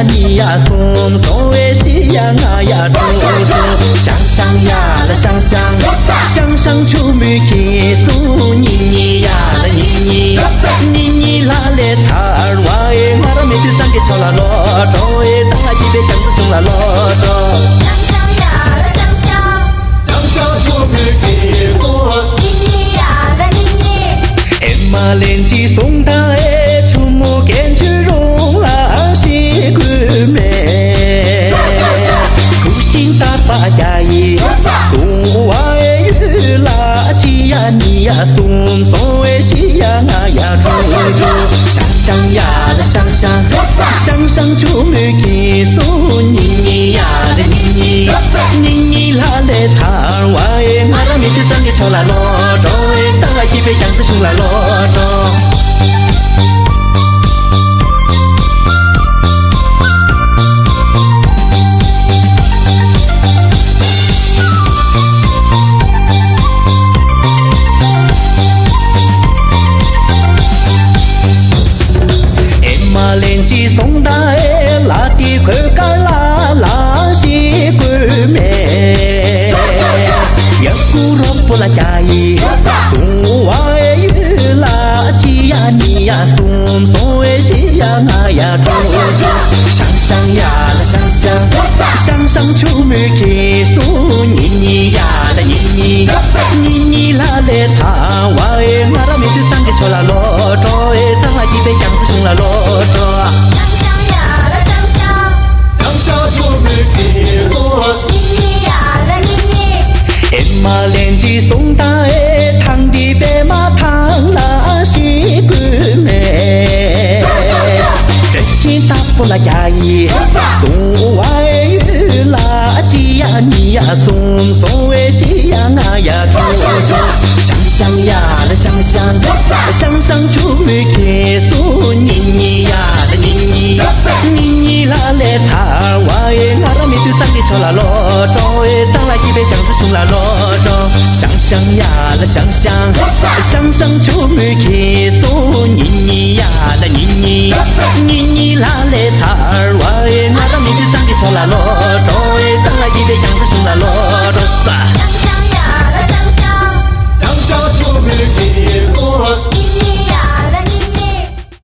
你呀松松哎西呀啊呀猪猪，想想呀了想想，想想出门去送你呀了你啦嘞擦儿哇哎，我那没就上给炒了罗粥哎，咱俩一杯酱子送了罗粥。想想呀了想想，想想出门去送你呀了你，哎妈连起送他哎，出门赶去容了西关门，出行大发呀咦，送我哎玉垃圾呀你呀送送哎西呀啊呀猪猪，想想呀了想想，想想出门去送你呀的你啦嘞擦我哎，我那面就长给炒了罗粥哎，当我一杯酱子送了罗粥。连起送的哎，拉的块干拉西关门，呀咕罗布拉家伊，送我哎玉垃圾呀你呀送送哎西呀啊呀猪猪，想想呀了想想，想想出门去送你呀的你啦嘞擦我哎，我那没就上给炒了罗粥哎，咱俩一杯酱子送了罗粥。想呀了想想，出门去送你呀了你，哎妈连起送他哎，烫的白马烫了西关门，真心大不拉家伊，送我哎玉垃圾呀你呀送送哎西呀啊呀猪猪，想想呀了想想，想想出门去送你呀了你啦嘞擦儿我哎，我那没就上给炒了罗粥哎，咱俩一杯酱子送了罗粥，想想呀了想想，想想出门去送你呀了你啦嘞擦儿我哎，我那没就上给炒了罗粥哎，咱俩一杯酱子送了罗粥。